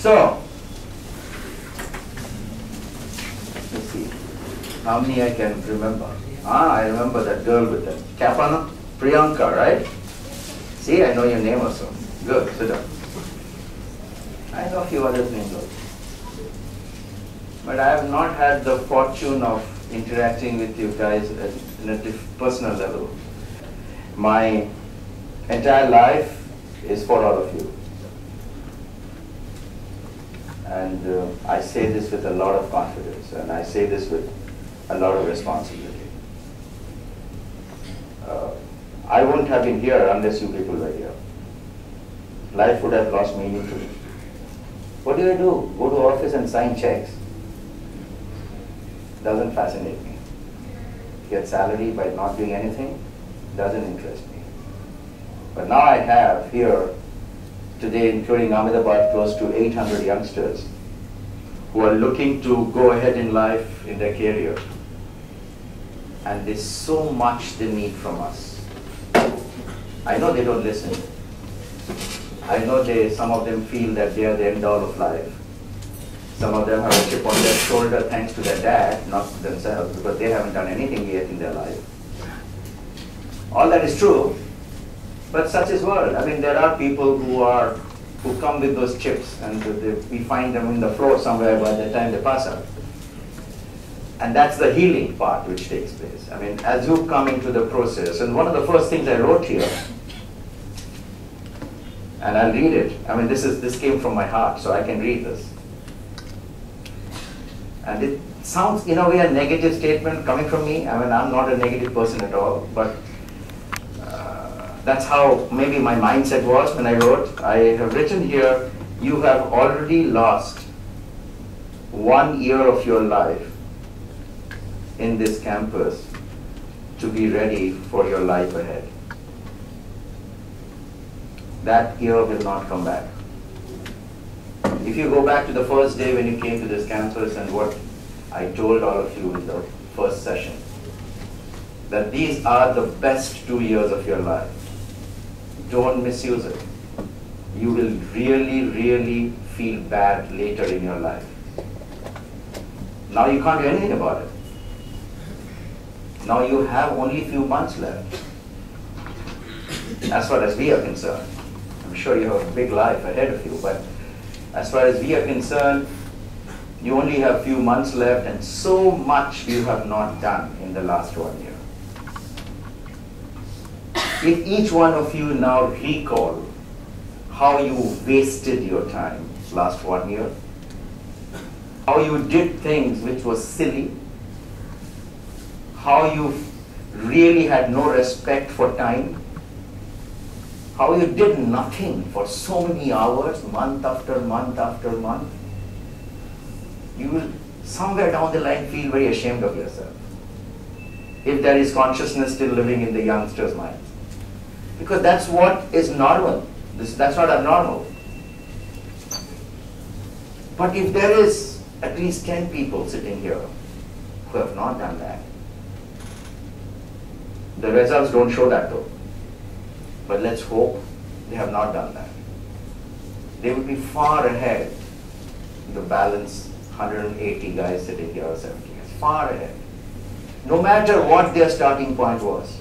So, let's see, how many I can remember. I remember that girl with the cap on, Priyanka, right? See, I know your name also. Good, sit down. I know a few others names also. But I have not had the fortune of interacting with you guys at a personal level. My entire life is for all of you. And I say this with a lot of confidence, and I say this with a lot of responsibility. I wouldn't have been here unless you people were here. Life would have lost meaning to me. What do? Go to office and sign checks. Doesn't fascinate me. Get salary by not doing anything, doesn't interest me. But now I have here today, including Ahmedabad, close to 800 youngsters who are looking to go ahead in life in their career. And there's so much they need from us. I know they don't listen. I know some of them feel that they are the end all of life. Some of them have a chip on their shoulder thanks to their dad, not themselves, because they haven't done anything yet in their life. All that is true, but such is world. I mean, there are people who come with those chips, and we find them in the floor somewhere by the time they pass out. And that's the healing part which takes place. I mean, as you come into the process, and one of the first things I wrote here, and I'll read it. I mean, this came from my heart, so I can read this. And it sounds, in a way, a negative statement coming from me. I mean, I'm not a negative person at all, but that's how maybe my mindset was when I wrote. I have written here, you have already lost 1 year of your life in this campus to be ready for your life ahead. That year will not come back. If you go back to the first day when you came to this campus and what I told all of you in the first session, that these are the best 2 years of your life. Don't misuse it. You will really, really feel bad later in your life. Now you can't do anything about it. Now you have only a few months left. As far as we are concerned. I'm sure you have a big life ahead of you, but as far as we are concerned, you only have a few months left, and so much you have not done in the last 1 year. If each one of you now recall how you wasted your time last 1 year, how you did things which was silly, how you really had no respect for time, how you did nothing for so many hours, month after month after month, you will somewhere down the line feel very ashamed of yourself. If there is consciousness still living in the youngster's mind. Because that's what is normal. That's not abnormal. But if there is at least 10 people sitting here who have not done that, the results don't show that though. But let's hope they have not done that. They would be far ahead in the balance 180 guys sitting here or 70 guys. Far ahead. No matter what their starting point was.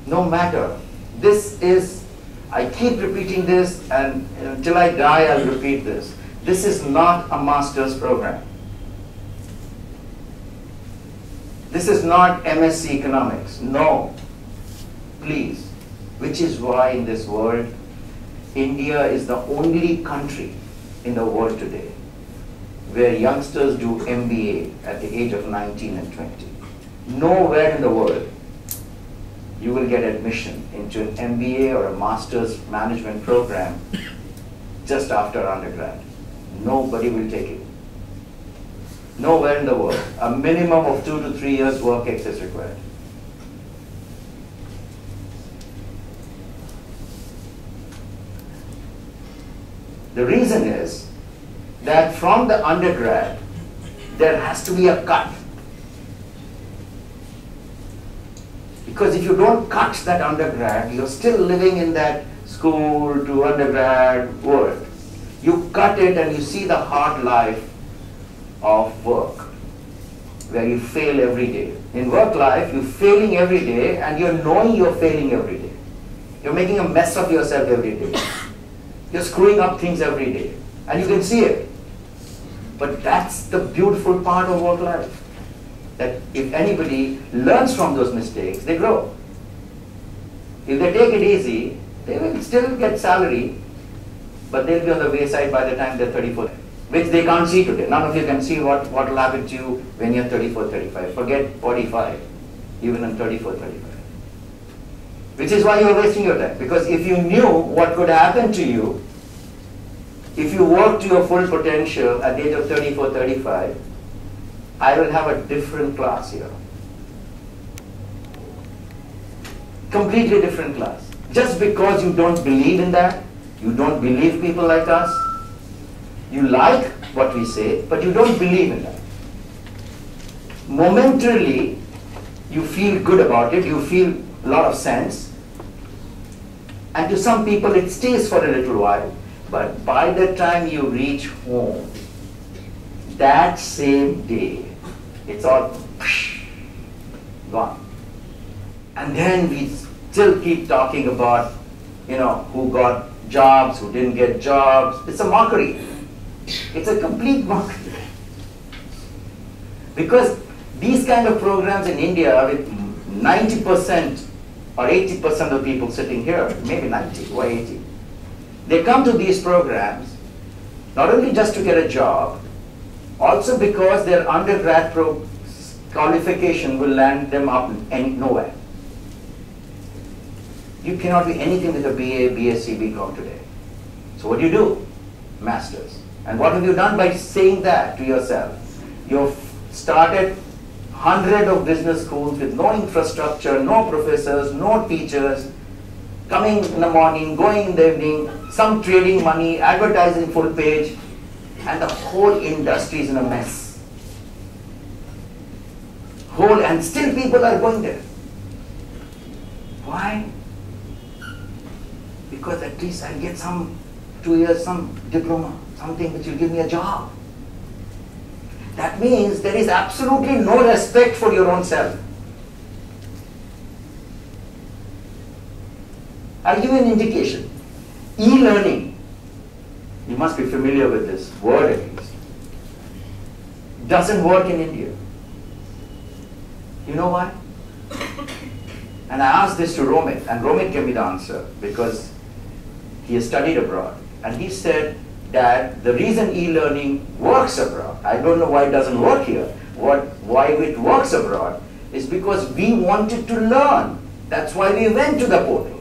No matter. This is, I keep repeating this, and until I die I'll repeat this. This is not a master's program. This is not MSc economics. No. Please. Which is why in this world, India is the only country in the world today where youngsters do MBA at the age of 19 and 20. Nowhere in the world you will get admission into an MBA or a master's management program just after undergrad. Nobody will take it. Nowhere in the world. A minimum of 2 to 3 years work ex is required. The reason is that from the undergrad, there has to be a cut. Because if you don't cut that undergrad, you're still living in that school to undergrad world. You cut it and you see the hard life of work, where you fail every day. In work life, you're failing every day and you're knowing you're failing every day. You're making a mess of yourself every day. You're screwing up things every day. And you can see it. But that's the beautiful part of work life. That if anybody learns from those mistakes, they grow. If they take it easy, they will still get salary, but they'll be on the wayside by the time they're 34, which they can't see today. None of you can see what will happen to you when you're 34, 35. Forget 45, even in 34, 35. Which is why you're wasting your time. Because if you knew what could happen to you, if you work to your full potential at the age of 34, 35, I will have a different class here. Completely different class. Just because you don't believe in that, you don't believe people like us, you like what we say, but you don't believe in that. Momentarily, you feel good about it, you feel a lot of sense, and to some people it stays for a little while, but by the time you reach home, that same day, it's all gone. And then we still keep talking about, who got jobs, who didn't get jobs. It's a mockery. It's a complete mockery. Because these kind of programs in India, with 90% or 80% of people sitting here, maybe 90 or 80, they come to these programs not only just to get a job, also because their undergrad qualification will land them up nowhere. You cannot be anything with a BA, BSc, BCom today. So what do you do? Masters. And what have you done by saying that to yourself? You've started hundreds of business schools with no infrastructure, no professors, no teachers, coming in the morning, going in the evening, some trading money, advertising full page, and the whole industry is in a mess. And still people are going there. Why? Because at least I'll get 2 years, some diploma, something which will give me a job. That means there is absolutely no respect for your own self. I'll give you an indication. E-learning, you must be familiar with this word at least, doesn't work in India. You know why? And I asked this to Romit, and Romit gave me the answer because he has studied abroad. And he said that the reason e-learning works abroad, I don't know why it doesn't work here, why it works abroad, is because we wanted to learn. That's why we went to the portal.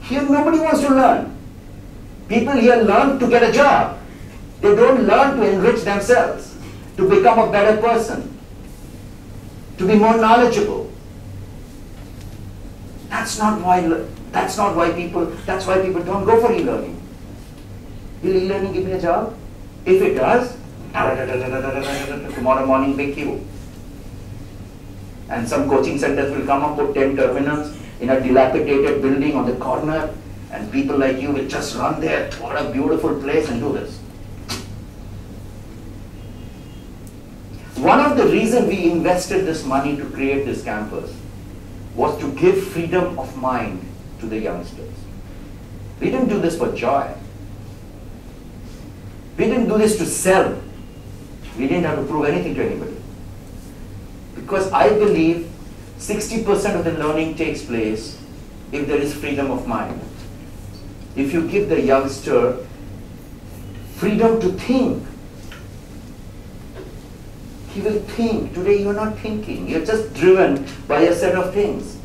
Here nobody wants to learn. People here learn to get a job. They don't learn to enrich themselves, to become a better person, to be more knowledgeable. That's why people don't go for e-learning. Will e-learning give me a job? If it does, tomorrow morning big queue. And some coaching centers will come up with 10 terminals in a dilapidated building on the corner, and people like you will just run there. What a beautiful place, and do this. One of the reasons we invested this money to create this campus was to give freedom of mind to the youngsters. We didn't do this for joy. We didn't do this to sell. We didn't have to prove anything to anybody. Because I believe 60% of the learning takes place if there is freedom of mind. If you give the youngster freedom to think, he will think. Today you are not thinking. You're just driven by a set of things.